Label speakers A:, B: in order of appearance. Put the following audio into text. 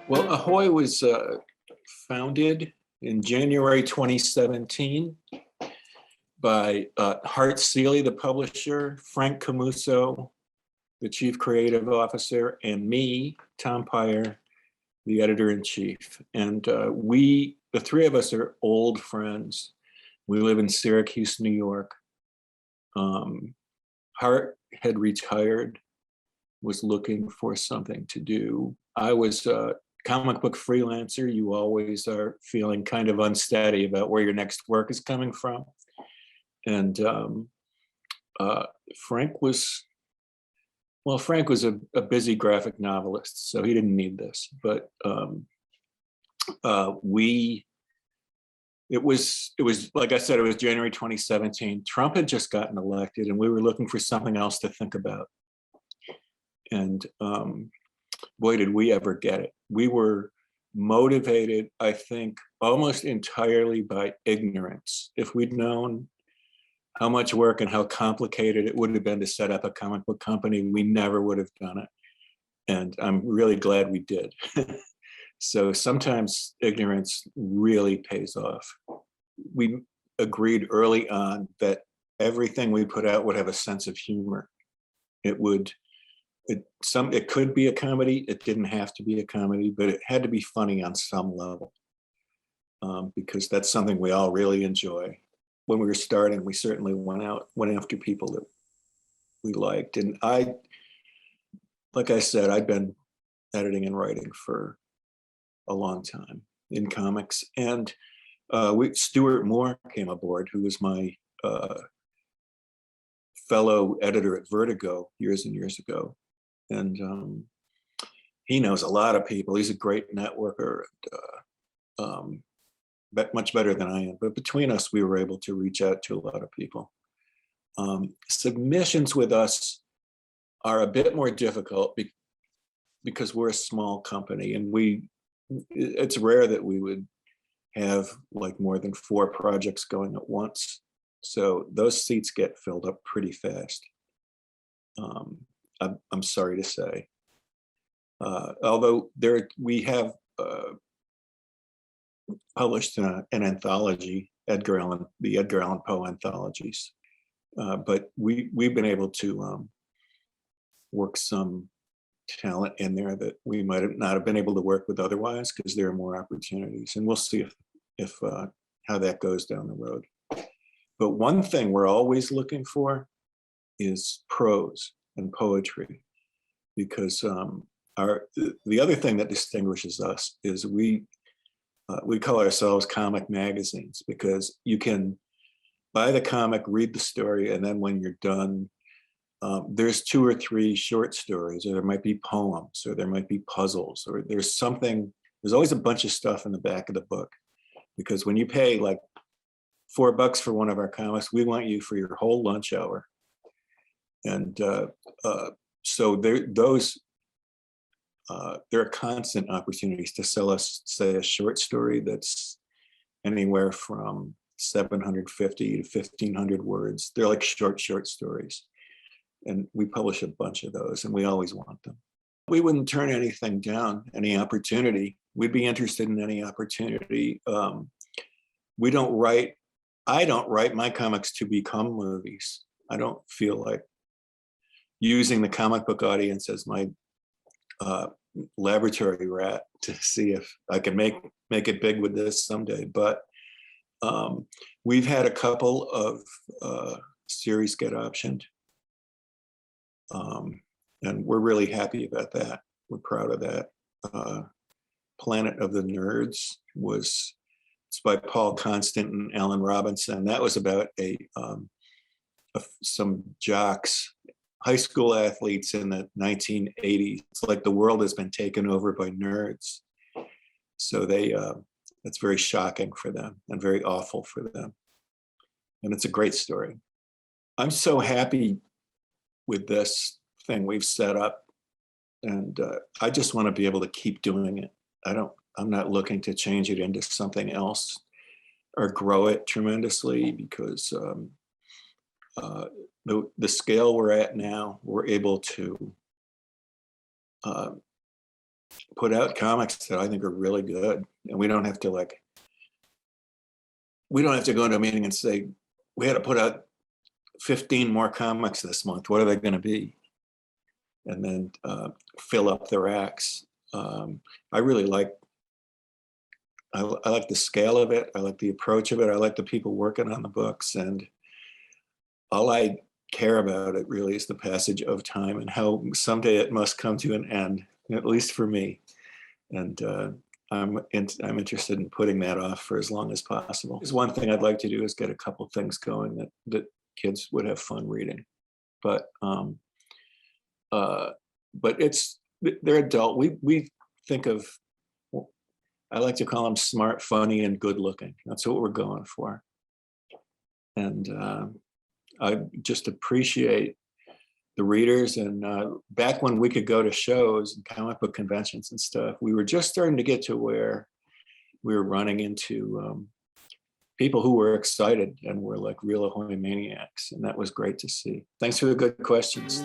A: Well, AHOY was founded in January 2017 by Hart Seeley, the publisher, Frank Camuso, the chief creative officer, and me, Tom Peyer, the editor-in-chief. And the three of us are old friends. We live in Syracuse, New York. Hart had retired, was looking for something to do. I was a comic book freelancer. You always are feeling kind of unsteady about where your next work is coming from. And Frank was a busy graphic novelist, so he didn't need this. But it was like I said, it was January 2017. Trump had just gotten elected, and we were looking for something else to think about. And boy, did we ever get it. We were motivated, I think, almost entirely by ignorance. If we'd known how much work and how complicated it would have been to set up a comic book company, we never would have done it. And I'm really glad we did. So sometimes ignorance really pays off. We agreed early on that everything we put out would have a sense of humor. It could be a comedy. It didn't have to be a comedy, but it had to be funny on some level, because that's something we all really enjoy. When we were starting, we certainly went after people that we liked. And like I said, I'd been editing and writing for a long time in comics. And Stuart Moore came aboard, who was my fellow editor at Vertigo years and years ago. And he knows a lot of people. He's a great networker, but much better than I am. But between us, we were able to reach out to a lot of people. Submissions with us are a bit more difficult because we're a small company, and it's rare that we would have like more than 4 projects going at once. So those seats get filled up pretty fast. I'm sorry to say. Although we have published an anthology, the Edgar Allan Poe anthologies, but we've been able to work some talent in there that we might not have been able to work with otherwise, because there are more opportunities, and we'll see if how that goes down the road. But one thing we're always looking for is prose and poetry, because the other thing that distinguishes us is we call ourselves comic magazines, because you can buy the comic, read the story, and then when you're done, there's 2 or 3 short stories, or there might be poems, or there might be puzzles, or there's always a bunch of stuff in the back of the book. Because when you pay like $4 for one of our comics, we want you for your whole lunch hour. And so there are constant opportunities to sell us, say, a short story that's anywhere from 750 to 1,500 words. They're like short stories. And we publish a bunch of those, and we always want them. We wouldn't turn anything down, any opportunity. We'd be interested in any opportunity. I don't write my comics to become movies. I don't feel like using the comic book audience as my laboratory rat to see if I can make it big with this someday. But we've had a couple of series get optioned. And we're really happy about that. We're proud of that. Planet of the Nerds it's by Paul Constant and Alan Robinson. That was about some jocks, high school athletes in the 1980s. It's like the world has been taken over by nerds. So it's very shocking for them and very awful for them. And it's a great story. I'm so happy with this thing we've set up, and I just want to be able to keep doing it. I'm not looking to change it into something else or grow it tremendously, because the scale we're at now, we're able to put out comics that I think are really good, and we don't have to go into a meeting and say we had to put out 15 more comics this month. What are they going to be? And then fill up the racks. I really like. I like the scale of it. I like the approach of it. I like the people working on the books, and all I care about it really is the passage of time and how someday it must come to an end, at least for me. And I'm interested in putting that off for as long as possible. There's one thing I'd like to do is get a couple things going that kids would have fun reading, but they're adult. We think of, I like to call them smart, funny, and good looking. That's what we're going for. And I just appreciate the readers. And back when we could go to shows and comic book conventions and stuff, we were just starting to get to where we were running into people who were excited and were like real Ahoy maniacs. And that was great to see. Thanks for the good questions.